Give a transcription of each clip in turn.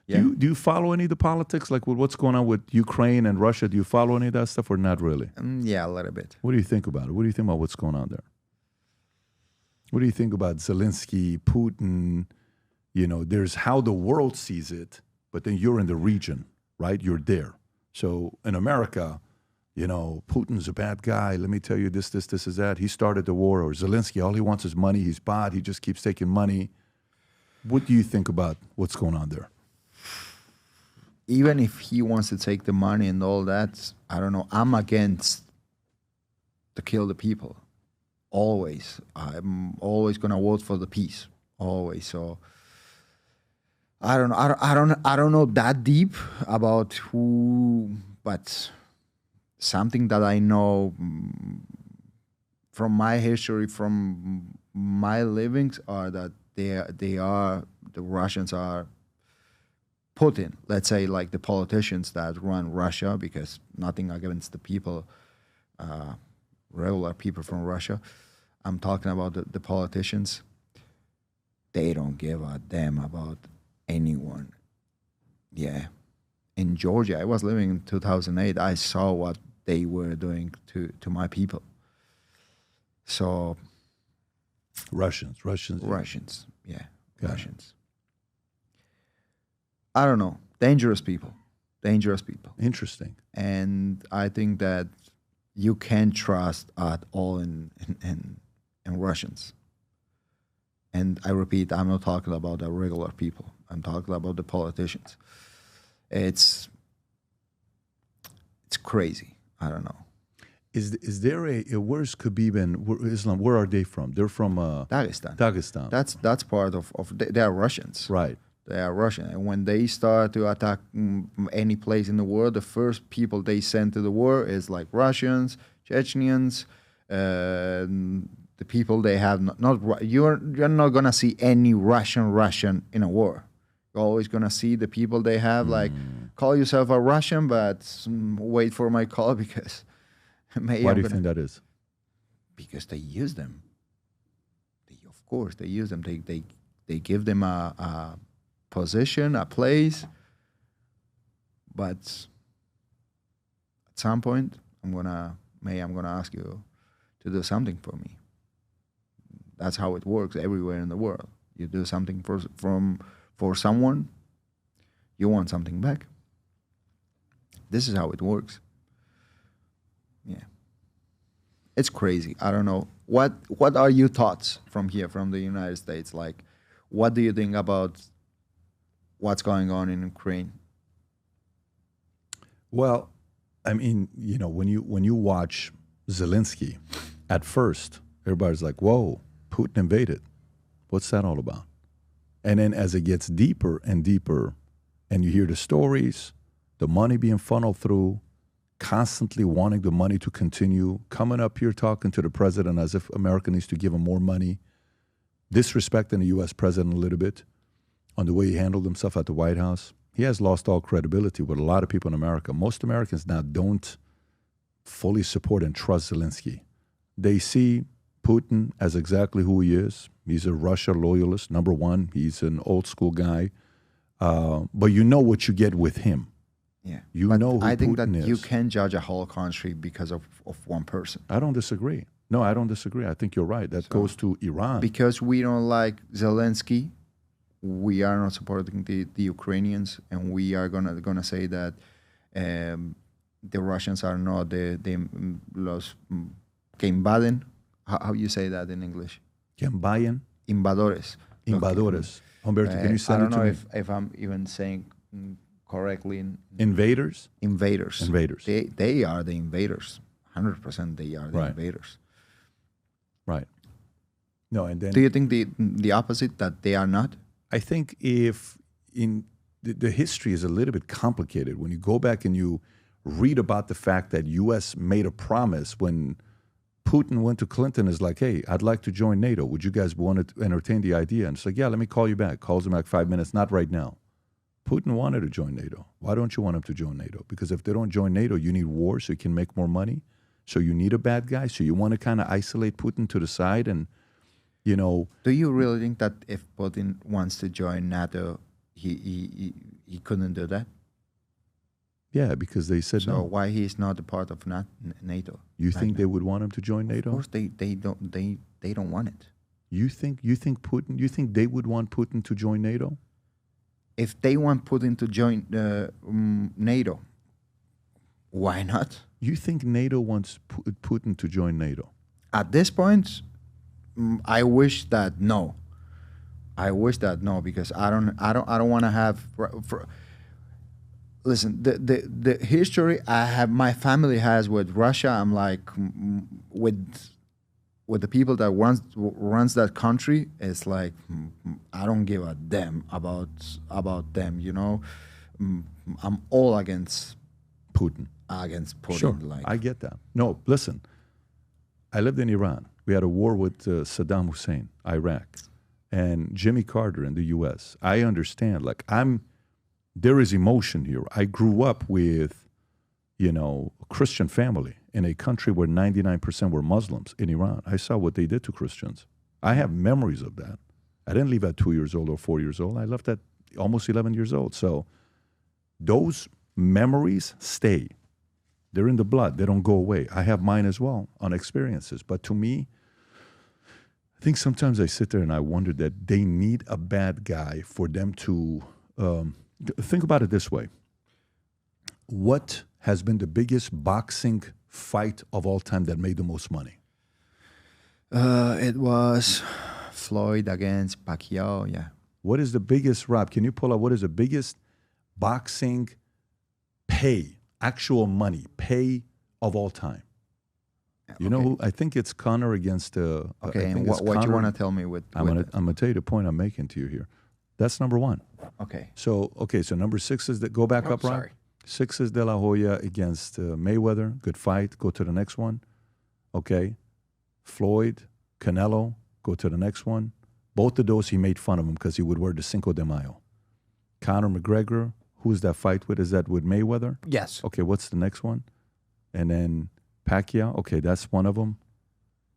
Yeah. Do you follow any of the politics, like with what's going on with Ukraine and Russia? Do you follow any of that stuff or not really? Yeah, a little bit. What do you think about it? What do you think about what's going on there? What do you think about Zelenskyy, Putin? You know, there's how the world sees it, but then you're in the region, right? You're there. So in America, you know, Putin's a bad guy. Let me tell you this is that. He started the war. Or Zelenskyy, all he wants is money. He's bad. He just keeps taking money. What do you think about what's going on there? Even if he wants to take the money and all that, I don't know. I'm against to kill the people. Always. I'm always gonna vote for the peace. Always. So I don't know. I don't know that deep about who, but something that I know from my history, from my livings, are that the Russians are Putin, let's say, like the politicians that run Russia, because nothing against the people, regular people from Russia. I'm talking about the politicians. They don't give a damn about anyone. Yeah. In Georgia, I was living in 2008. I saw what they were doing to my people. So Russians. Yeah, Got Russians. I don't know. Dangerous people. Interesting. And I think that you can't trust at all in Russians. And I repeat, I'm not talking about the regular people. I'm talking about the politicians. It's crazy. I don't know. Is there where's Khabib and Islam? Where are they from? They're from Dagestan. That's part of they are Russians. Right. They are Russian. And when they start to attack any place in the world, the first people they send to the war is like Russians, Chechens, the people they have you're not gonna see any Russian in a war. You're always gonna see the people they have like call yourself a Russian, but wait for my call because why do you think that is? Because they use them. Of course, they use them. They give them a position, a place, but at some point, I'm gonna ask you to do something for me. That's how it works everywhere in the world. You do something for someone, you want something back. This is how it works. Yeah, it's crazy. I don't know what are your thoughts from here, from the United States? Like, what do you think about what's going on in Ukraine? Well, I mean, you know, when you watch Zelenskyy, at first everybody's like, "Whoa, Putin invaded. What's that all about?" And then as it gets deeper and deeper, and you hear the stories, the money being funneled through, constantly wanting the money to continue, coming up here talking to the president as if America needs to give him more money, disrespecting the U.S. president a little bit on the way he handled himself at the White House. He has lost all credibility with a lot of people in America. Most Americans now don't fully support and trust Zelenskyy. They see Putin as exactly who he is. He's a Russia loyalist, number one. He's an old school guy. But you know what you get with him. Yeah, you but know who I think Putin that is. you can't judge a whole country because of one person. I don't disagree. No, I don't disagree. I think you're right. That goes to Iran. Because we don't like Zelenskyy, we are not supporting the Ukrainians, and we are gonna say that the Russians are not los que invaden. How you say that in English? Que invaden? Invadores. Invadores. Humberto, can you send it to me? I don't know if I'm even saying correctly. Invaders? Invaders. Invaders. They are the invaders. 100% they are the invaders. Right. No, and then... Do you think the opposite, that they are not? I think if in the history is a little bit complicated. When you go back and you read about the fact that U.S. made a promise when Putin went to Clinton, is like, hey, I'd like to join NATO. Would you guys want to entertain the idea? And it's like, yeah, let me call you back. Calls him back 5 minutes, not right now. Putin wanted to join NATO. Why don't you want him to join NATO? Because if they don't join NATO, you need war so you can make more money. So you need a bad guy. So you want to kind of isolate Putin to the side and, you know. Do you really think that if Putin wants to join NATO, he he couldn't do that. Yeah, because they said So no. why he's not a part of NATO? You right think now? they would want him to join Of NATO? course, they don't want it. You think Putin? You think they would want Putin to join NATO? If they want Putin to join NATO, why not? You think NATO wants Putin to join NATO? At this point, I wish that no. I wish that no, because I don't want to have. Listen, the history my family has with Russia. I'm like with the people that runs that country. It's like I don't give a damn about them. You know, I'm all against Putin. Sure, Like, I get that. No, listen. I lived in Iran. We had a war with Saddam Hussein, Iraq, and Jimmy Carter in the U.S. I understand. Like there is emotion here. I grew up with, a Christian family in a country where 99% were Muslims in Iran. I saw what they did to Christians. I have memories of that. I didn't leave at 2 years old or 4 years old. I left at almost 11 years old. So those memories stay. They're in the blood. They don't go away. I have mine as well on experiences. But to me, I think sometimes I sit there and I wonder that they need a bad guy for them to think about it this way. What has been the biggest boxing fight of all time that made the most money? It was Floyd against Pacquiao, yeah. What is the biggest, Rob, can you pull up, what is the biggest boxing pay, actual money, pay of all time? You know who? I think it's Conor against... okay, and what you want to tell me with I'm going to tell you the point I'm making to you here. That's number one. Okay. So number 6 is go back up, Rob. 6 is De La Hoya against Mayweather. Good fight. Go to the next one. Okay. Floyd, Canelo. Go to the next one. Both of those, he made fun of him because he would wear the Cinco de Mayo. Conor McGregor, who's that fight with? Is that with Mayweather? Yes. Okay, what's the next one? And then Pacquiao. Okay, that's one of them.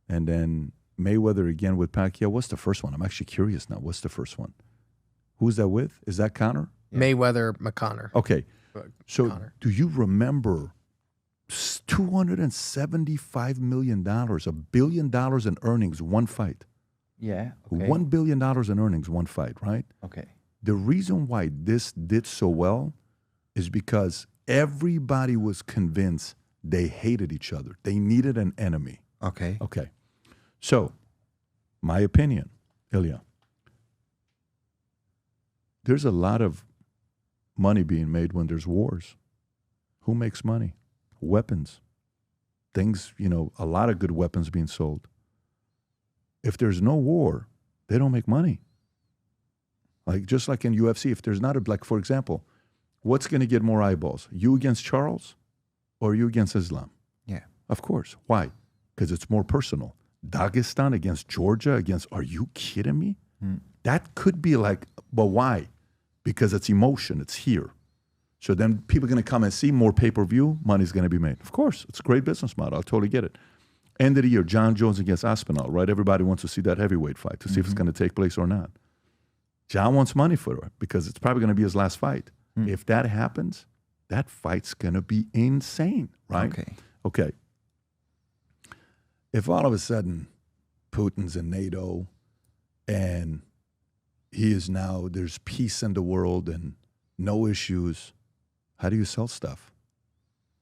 And then Mayweather again with Pacquiao. What's the first one? I'm actually curious now. What's the first one? Who's that with? Is that Conor? Mayweather, McConnor. Okay. So Conor. do you remember $275 million, $1 billion in earnings, one fight? Yeah. Okay. $1 billion in earnings, one fight, right? Okay. The reason why this did so well is because everybody was convinced they hated each other. They needed an enemy. Okay. Okay. So, my opinion, Ilia, there's a lot of money being made when there's wars. Who makes money? Weapons. Things, a lot of good weapons being sold. If there's no war, they don't make money. Like, just like in UFC, if there's not for example, what's going to get more eyeballs? You against Charles or you against Islam? Yeah. Of course. Why? Because it's more personal. Dagestan against Georgia are you kidding me? That could be but why? Because it's emotion. It's here. So then people are going to come and see more pay-per-view. Money's going to be made. Of course. It's a great business model. I totally get it. End of the year, John Jones against Aspinall, right? Everybody wants to see that heavyweight fight to see if it's going to take place or not. John wants money for it because it's probably going to be his last fight. If that happens, that fight's going to be insane, right? Okay. If all of a sudden Putin's in NATO and there's peace in the world and no issues, how do you sell stuff?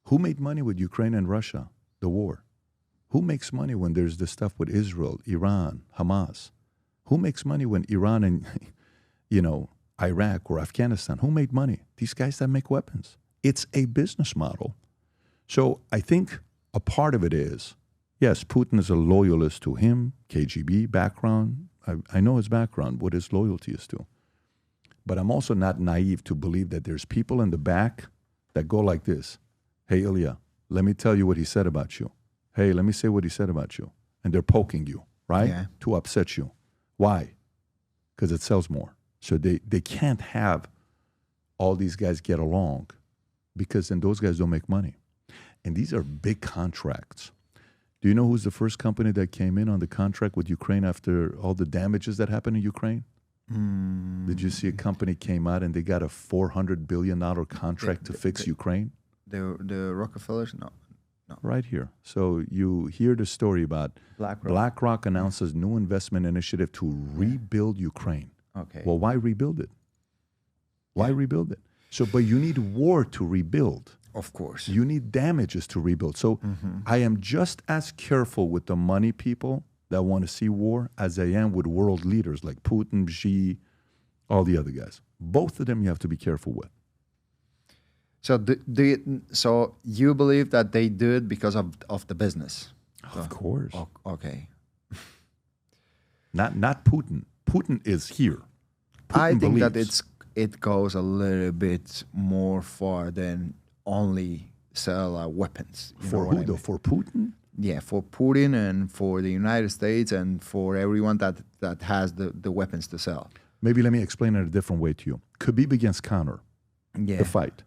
Who made money with Ukraine and Russia, the war? Who makes money when there's this stuff with Israel, Iran, Hamas? Who makes money when Iran and, Iraq or Afghanistan? Who made money? These guys that make weapons. It's a business model. So I think a part of it is, yes, Putin is a loyalist to him, KGB background. I know his background, what his loyalty is to. But I'm also not naive to believe that there's people in the back that go like this. Hey, Ilia, let me tell you what he said about you. Hey, let me say what he said about you. And they're poking you, right? Yeah. To upset you. Why? Because it sells more. So they can't have all these guys get along because then those guys don't make money. And these are big contracts. Do you know who's the first company that came in on the contract with Ukraine after all the damages that happened in Ukraine? Did you see a company came out and they got a $400 billion contract to fix Ukraine? The Rockefellers? No. Right here. So you hear the story about BlackRock announces new investment initiative to rebuild Ukraine. Okay. Well, why rebuild it? Why rebuild it? So, but you need war to rebuild. Of course. You need damages to rebuild. So I am just as careful with the money people that want to see war as I am with world leaders like Putin, Xi, all the other guys. Both of them you have to be careful with. So so you believe that they do it because of the business? Of course. Okay. Not Putin. Putin is here. Putin I think that believes. it goes a little bit more far than only sell weapons. For who though? For Putin? Yeah, for Putin and for the United States and for everyone that has the weapons to sell. Maybe let me explain it a different way to you. Khabib against Conor, the fight.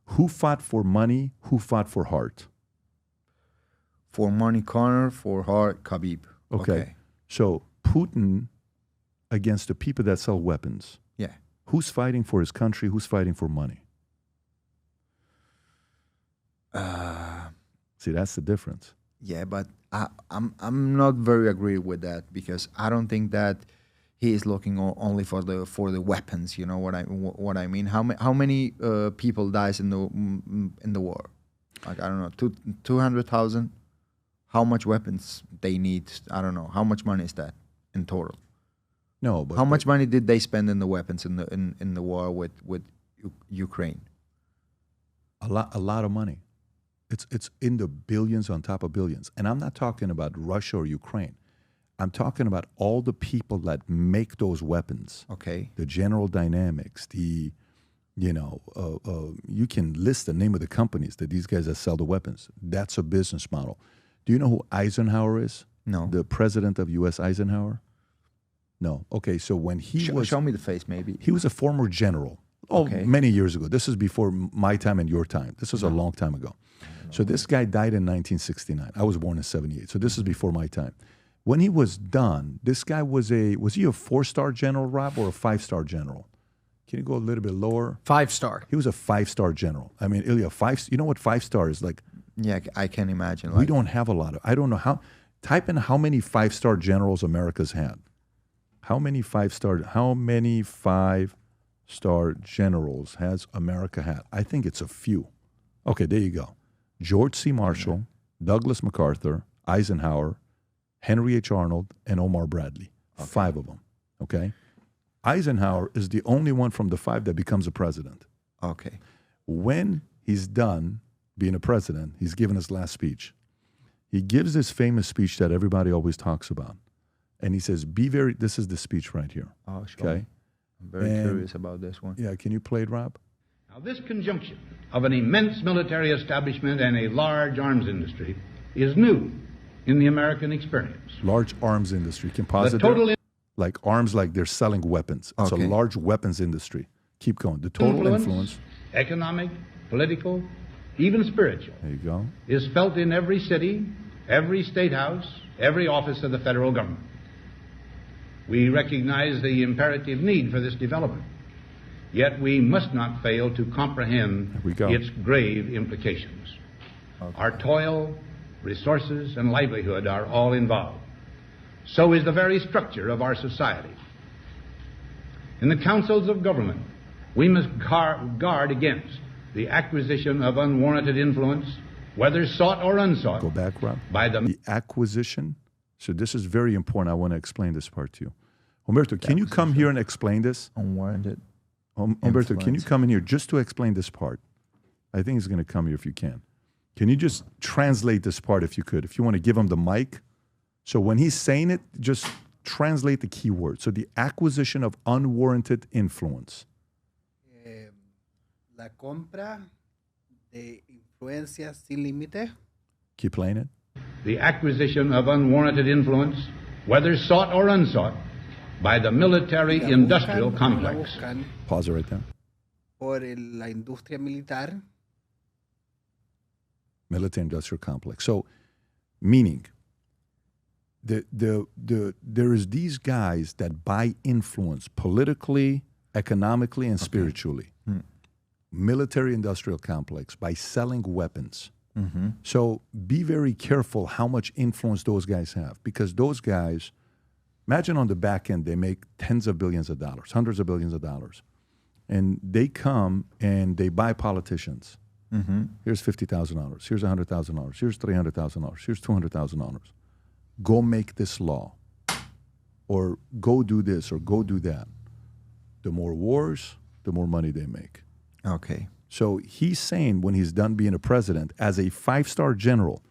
Who fought for money? Who fought for heart? For money, Conor. For heart, Khabib. Okay. So Putin against the people that sell weapons. Yeah. Who's fighting for his country? Who's fighting for money? See, that's the difference. Yeah, but I'm not very agree with that because I don't think that he is looking only for the weapons. You know what I mean? How many people dies in the war? Like I don't know, 200,000. How much weapons they need? I don't know. How much money is that in total? No, but how much money did they spend in the weapons in the war with Ukraine? A lot of money. It's in the billions on top of billions. And I'm not talking about Russia or Ukraine. I'm talking about all the people that make those weapons. Okay. The General Dynamics, you can list the name of the companies that these guys that sell the weapons. That's a business model. Do you know who Eisenhower is? No. The president of U.S. Eisenhower? No. Okay, so when he was... Show me the face, maybe. He was a former general. Many years ago. This is before my time and your time. This was a long time ago. So this guy died in 1969. I was born in 78. So this is before my time. When he was done, this guy was he a 4-star general, Rob, or a 5-star general? Can you go a little bit lower? 5-star. He was a 5-star general. I mean, Ilia, you know what 5-star is like? Yeah, I can imagine. We don't have a lot of, I don't know how, type in how many 5-star generals America's had. How many 5-star generals has America had? I think it's a few. Okay, there you go. George C. Marshall, Douglas MacArthur, Eisenhower, Henry H. Arnold, and Omar Bradley. 5 of them, okay? Eisenhower is the only one from the 5 that becomes a president. Okay. When he's done being a president, he's given his last speech. He gives this famous speech that everybody always talks about. And he says, this is the speech right here. Oh, sure. Okay? I'm very curious about this one. Yeah, can you play it, Rob? Now, this conjunction of an immense military establishment and a large arms industry is new in the American experience. Large arms industry. Can pause it there? Like arms, like they're selling weapons. It's a large weapons industry. Keep going. The total influence. Economic, political, even spiritual. There you go. Is felt in every city, every state house, every office of the federal government. We recognize the imperative need for this development. Yet we must not fail to comprehend its grave implications. Our toil, resources, and livelihood are all involved. So is the very structure of our society. In the councils of government, we must guard against the acquisition of unwarranted influence, whether sought or unsought. Go back, Rob. By the acquisition. So this is very important. I want to explain this part to you. Humberto, can you come here and explain this? Unwarranted. Humberto, can you come in here just to explain this part? I think he's going to come here if you can. Can you just translate this part if you could? If you want to give him the mic. So when he's saying it, just translate the key word. So the acquisition of unwarranted influence. La compra de influencias sin límite. Keep playing it. The acquisition of unwarranted influence, whether sought or unsought, by the military-industrial complex. Pause it right there. Por la industria militar. Military-industrial complex. So, meaning, there is these guys that buy influence politically, economically, and spiritually. Military-industrial complex by selling weapons. So be very careful how much influence those guys have, because those guys, imagine on the back end, they make tens of billions of dollars, hundreds of billions of dollars. And they come and they buy politicians. Here's $50,000. Here's $100,000. Here's $300,000. Here's $200,000. Go make this law, or go do this, or go do that. The more wars, the more money they make. Okay. So he's saying when he's done being a president, as a 5-star general,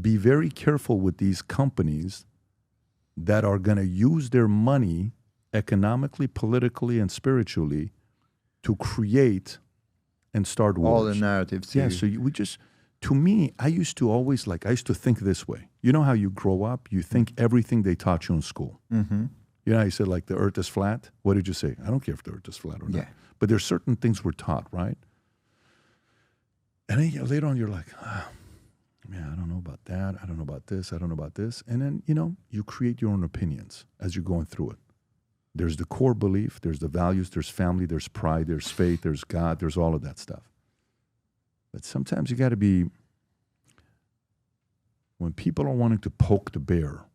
be very careful with these companies that are going to use their money economically, politically, and spiritually to create and start wars. All the narratives. Yeah, so we just, to me, I used to think this way. You know how you grow up, you think everything they taught you in school. You know how you said, like, the earth is flat? What did you say? I don't care if the earth is flat or not. But there's certain things we're taught, right? And then later on, you're like, man, I don't know about that. I don't know about this. I don't know about this. And then, you create your own opinions as you're going through it. There's the core belief, there's the values, there's family, there's pride, there's faith, there's God, there's all of that stuff. But sometimes you got to be, when people are wanting to poke the bear,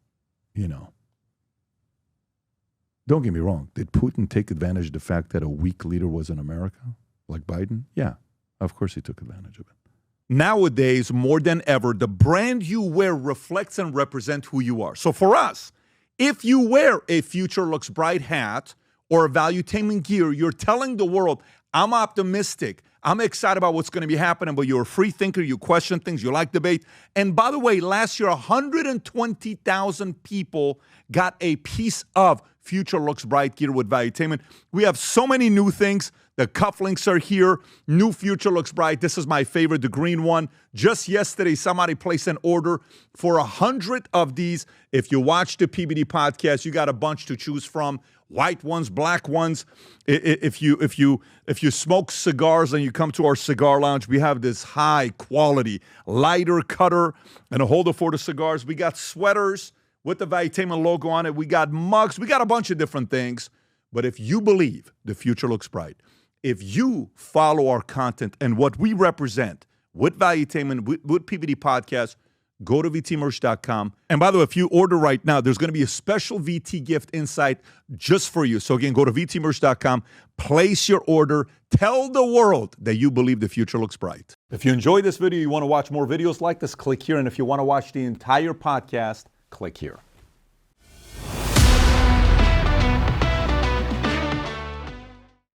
don't get me wrong. Did Putin take advantage of the fact that a weak leader was in America, like Biden? Yeah, of course he took advantage of it. Nowadays, more than ever, the brand you wear reflects and represents who you are. So for us, if you wear a Future Looks Bright hat or a Valuetainment gear, you're telling the world, I'm optimistic. I'm excited about what's going to be happening, but you're a free thinker. You question things. You like debate. And by the way, last year, 120,000 people got a piece of Future Looks Bright gear with Valuetainment. We have so many new things. The cufflinks are here. New Future Looks Bright. This is my favorite, the green one. Just yesterday, somebody placed an order for 100 of these. If you watch the PBD podcast, you got a bunch to choose from. White ones, black ones. If you smoke cigars and you come to our cigar lounge, we have this high quality lighter cutter and a holder for the cigars. We got sweaters with the Valuetainment logo on it. We got mugs. We got a bunch of different things. But if you believe the future looks bright, if you follow our content and what we represent with Valuetainment, with PBD Podcast, go to vtmerch.com. And by the way, if you order right now, there's going to be a special VT gift inside just for you. So again, go to vtmerch.com, place your order, tell the world that you believe the future looks bright. If you enjoyed this video, you want to watch more videos like this, click here. And if you want to watch the entire podcast, click here.